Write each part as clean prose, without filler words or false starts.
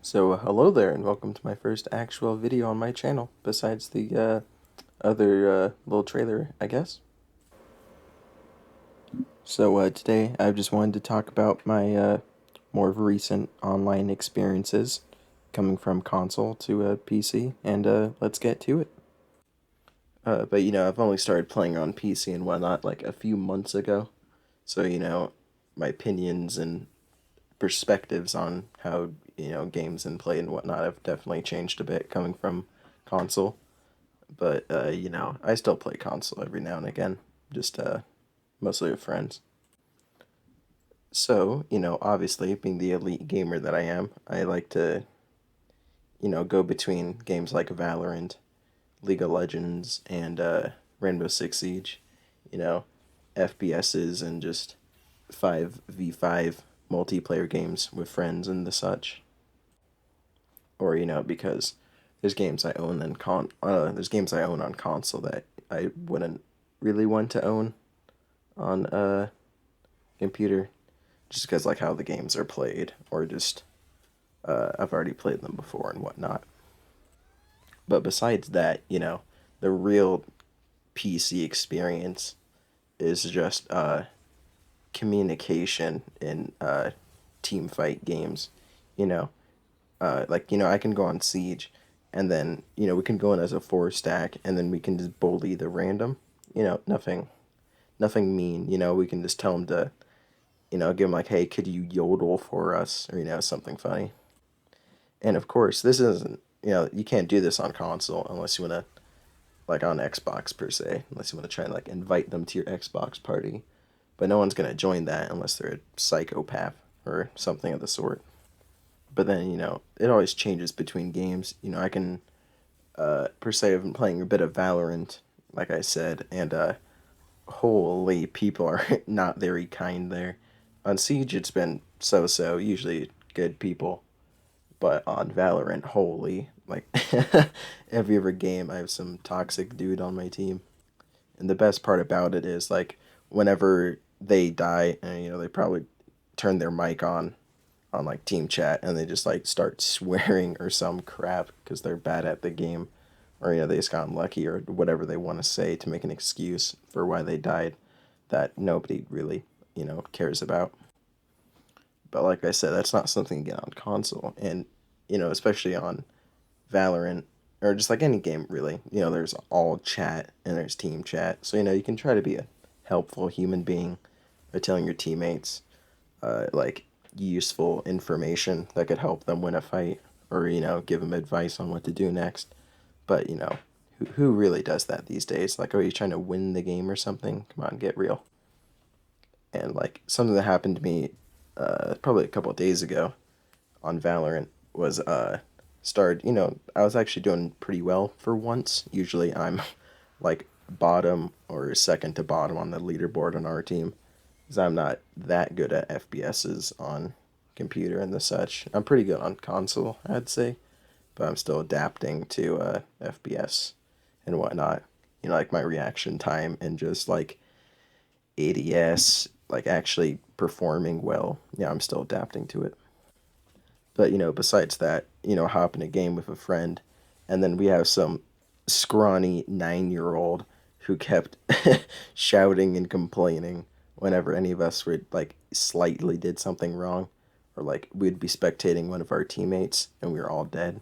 So, hello there, and welcome to my first actual video on my channel, besides the other little trailer, I guess. So, today I just wanted to talk about my more recent online experiences coming from console to PC, and let's get to it. But I've only started playing on PC and whatnot like a few months ago, so my opinions and perspectives on how games and play and whatnot have definitely changed a bit coming from console. But I still play console every now and again, just mostly with friends. So obviously, being the elite gamer that I am, I like to go between games like Valorant, League of Legends, and Rainbow Six Siege. You know, FPSs and just 5v5 multiplayer games with friends and the such. Or because there's games I own on console that I wouldn't really want to own on a computer, just because like how the games are played, or just I've already played them before and whatnot. But besides that, the real PC experience is just communication in team fight games. You know, I can go on Siege, and then we can go in as a four stack, and then we can just bully the random. Nothing mean. We can just tell them to give them like, hey, could you yodel for us, or something funny. And of course, this isn't you can't do this on console unless you want to, like on Xbox per se, unless you want to try and like invite them to your Xbox party. But no one's gonna join that unless they're a psychopath or something of the sort. But then it always changes between games. I can per se I've been playing a bit of Valorant, like I said, and holy, people are not very kind there. On Siege, it's been so, usually good people, but on Valorant, holy, like every other game, I have some toxic dude on my team. And the best part about it is like whenever they die, and they probably turn their mic on like team chat, and they just like start swearing or some crap because they're bad at the game, or they just got unlucky or whatever they want to say to make an excuse for why they died that nobody really cares about. But like I said, that's not something you get on console, and especially on Valorant, or just like any game really. There's all chat and there's team chat, so you can try to be a helpful human being by telling your teammates like useful information that could help them win a fight, or give them advice on what to do next. But who really does that these days? Like, are you trying to win the game or something? Come on, get real. And like something that happened to me probably a couple of days ago on Valorant was started. I was actually doing pretty well for once. Usually I'm like bottom or second to bottom on the leaderboard on our team, because I'm not that good at FPSs on computer and the such. I'm pretty good on console, I'd say, but I'm still adapting to FPS and whatnot. Like my reaction time and just like ADS, like actually performing well. Yeah, I'm still adapting to it. But besides that, hop in a game with a friend, and then we have some scrawny 9-year-old who kept shouting and complaining whenever any of us would like slightly did something wrong, or like we'd be spectating one of our teammates and we were all dead,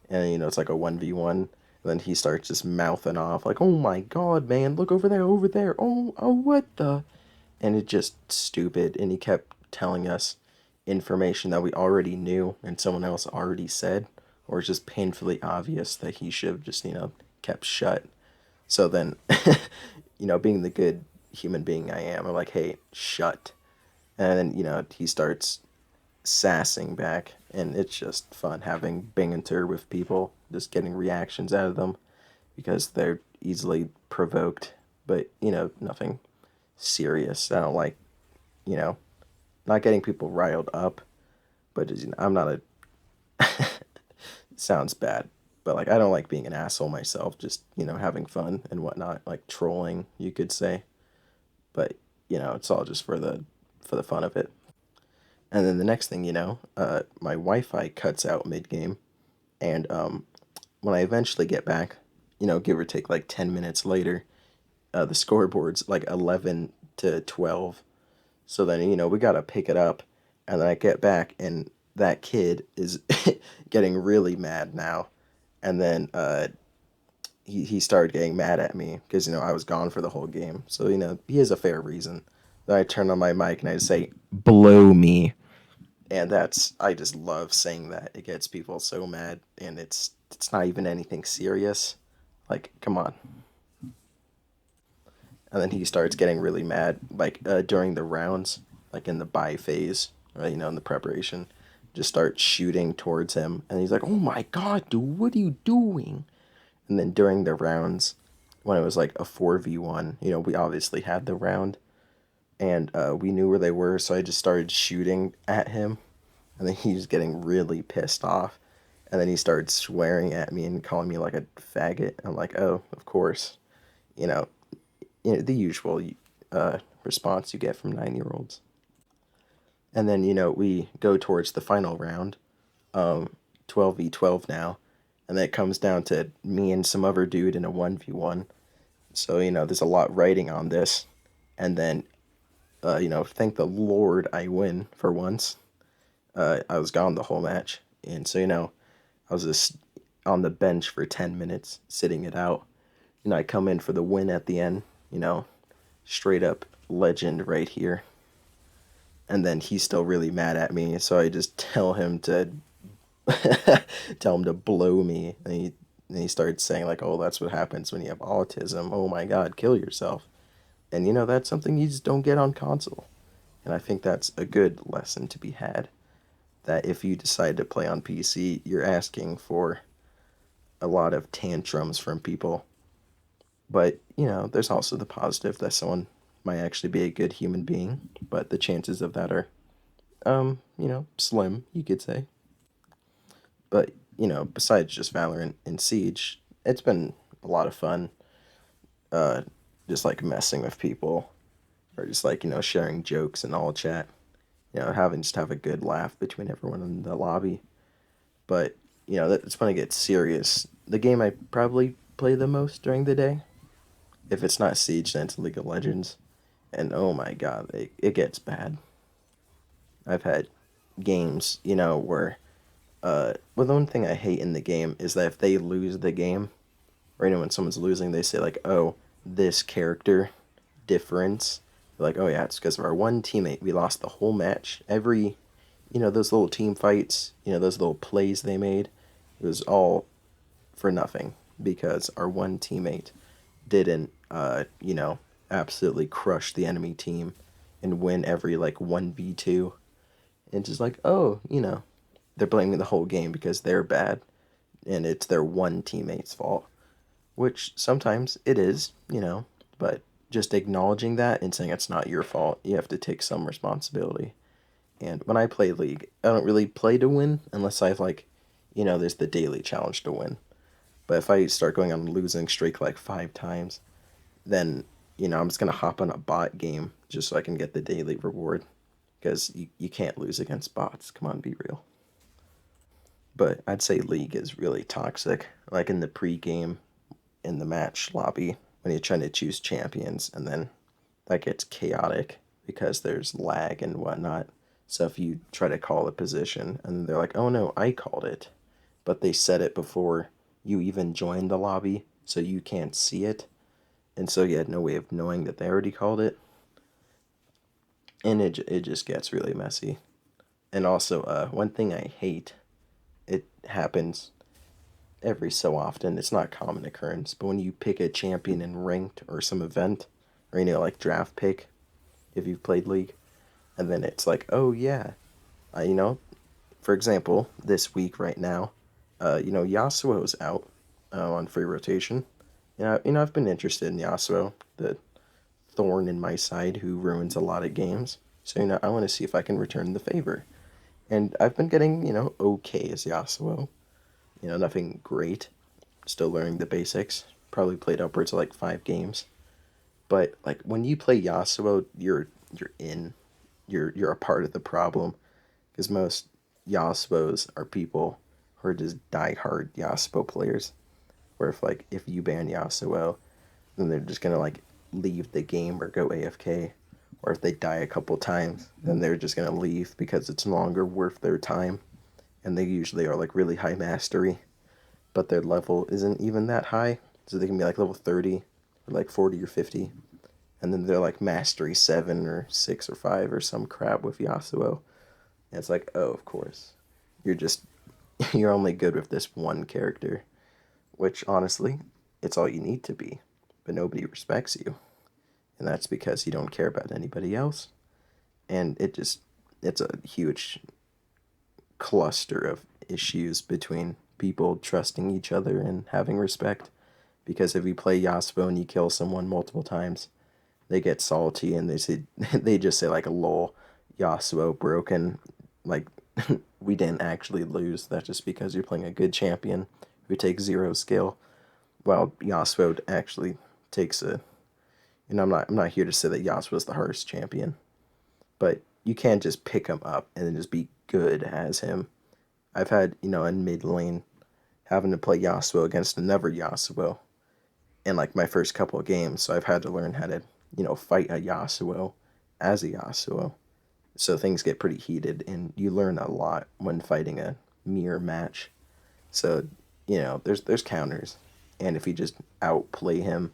and it's like a 1v1. And then he starts just mouthing off like, "Oh my god, man, look over there, over there. Oh, what the?" And it's just stupid. And he kept telling us information that we already knew and someone else already said, or it's just painfully obvious that he should have just kept shut. So then, being the good human being I am, I'm like, "Hey, shut." And then he starts sassing back, and it's just fun having banter with people, just getting reactions out of them because they're easily provoked, but nothing serious. I don't like you know not getting people riled up, but just, I'm not a sounds bad, but like I don't like being an asshole myself. Just having fun and whatnot, like trolling, you could say. But it's all just for the fun of it. And then the next thing you know, my Wi-Fi cuts out mid-game, and when I eventually get back, give or take like 10 minutes later, the scoreboard's like 11-12. So then we gotta pick it up, and then I get back, and that kid is getting really mad now, and then he started getting mad at me because I was gone for the whole game. So he has a fair reason. Then I turn on my mic and I say, "Blow me," and I just love saying that. It gets people so mad, and it's not even anything serious. Like, come on. And then he starts getting really mad, like during the rounds, like in the buy phase, right? In the preparation, just start shooting towards him, and he's like, "Oh my god, dude, what are you doing?" And then during the rounds, when it was like a 4v1, we obviously had the round, and we knew where they were, so I just started shooting at him, and then he was getting really pissed off, and then he started swearing at me and calling me like a faggot. I'm like, oh, of course, you know, the usual response you get from 9-year-olds. And then we go towards the final round, 12v12 now, and then it comes down to me and some other dude in a 1v1. So there's a lot writing on this, and then thank the Lord I win for once. I was gone the whole match, and so I was just on the bench for 10 minutes, sitting it out. I come in for the win at the end. Straight up legend right here. And then he's still really mad at me, so I just tell him to tell him to blow me. And he started saying like, "Oh, that's what happens when you have autism. Oh my God, kill yourself." And that's something you just don't get on console. And I think that's a good lesson to be had. That if you decide to play on PC, you're asking for a lot of tantrums from people. But there's also the positive that someone might actually be a good human being. But the chances of that are, slim, you could say. But besides just Valorant and Siege, it's been a lot of fun. Uh, just like messing with people, or just like sharing jokes and all chat. Have a good laugh between everyone in the lobby. But that's when it gets serious. The game I probably play the most during the day, if it's not Siege, then it's League of Legends. And oh my God, it gets bad. I've had games, where well, the one thing I hate in the game is that if they lose the game, or when someone's losing, they say like, "Oh, this character difference." They're like, "Oh yeah, it's because of our one teammate. We lost the whole match. Every, those little team fights, those little plays they made, it was all for nothing because our one teammate didn't, absolutely crush the enemy team and win every like 1v2." And just like, oh, they're blaming the whole game because they're bad and it's their one teammate's fault, which sometimes it is, but just acknowledging that and saying it's not your fault, you have to take some responsibility. And when I play League, I don't really play to win unless I've like, there's the daily challenge to win. But if I start going on a losing streak like 5 times, then, I'm just going to hop on a bot game just so I can get the daily reward. Because you can't lose against bots. Come on, be real. But I'd say League is really toxic. Like in the pre-game, in the match lobby, when you're trying to choose champions, and then that gets chaotic because there's lag and whatnot. So if you try to call a position, and they're like, "Oh no, I called it," but they said it before you even joined the lobby, so you can't see it, and so you had no way of knowing that they already called it, and it just gets really messy. And also, one thing I hate, it happens every so often. It's not a common occurrence, but when you pick a champion in ranked or some event, or like draft pick, if you've played League, and then it's like, oh yeah, for example, this week right now, Yasuo's out on free rotation. I've been interested in Yasuo, the thorn in my side who ruins a lot of games. So I want to see if I can return the favor. And I've been getting okay as Yasuo. Nothing great. Still learning the basics. Probably played upwards of like 5 games. But like when you play Yasuo, you're in. You're a part of the problem. because most Yasuos are people who are just die-hard Yasuo players. Where if you ban Yasuo, then they're just gonna leave the game or go AFK. Or if they die a couple times, then they're just gonna leave because it's no longer worth their time. And they usually are really high mastery, but their level isn't even that high. So they can be level 30 or 40 or 50. And then they're mastery 7 or 6 or 5 or some crap with Yasuo. And it's oh, of course. You're just, you're only good with this one character, which honestly, it's all you need to be. But nobody respects you. And that's because you don't care about anybody else. And it's a huge cluster of issues between people trusting each other and having respect. Because if you play Yasuo and you kill someone multiple times, they get salty and they say they just say lol, Yasuo broken. Like we didn't actually lose. That's just because you're playing a good champion who takes 0 skill, while Yasuo actually takes a. And I'm not here to say that Yasuo is the hardest champion, but you can't just pick him up and then just be good as him. I've had in mid lane having to play Yasuo against another Yasuo in my first couple of games, so I've had to learn how to fight a Yasuo as a Yasuo. So things get pretty heated, and you learn a lot when fighting a mirror match. So there's counters, and if you just outplay him,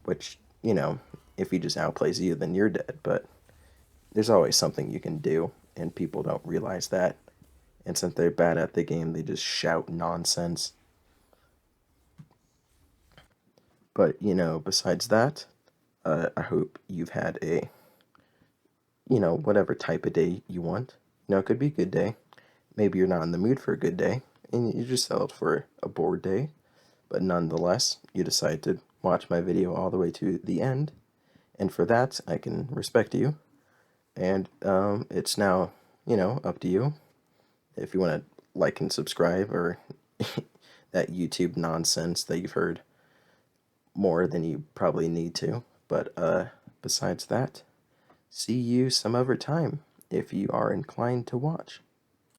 which if he just outplays you, then you're dead. But there's always something you can do, and people don't realize that. And since they're bad at the game, they just shout nonsense. But besides that, I hope you've had a whatever type of day you want. It could be a good day. Maybe you're not in the mood for a good day, and you just settled for a bored day. But nonetheless, you decide to watch my video all the way to the end, and for that, I can respect you. And it's now, up to you if you want to like and subscribe or that YouTube nonsense that you've heard more than you probably need to. But besides that, see you some other time if you are inclined to watch.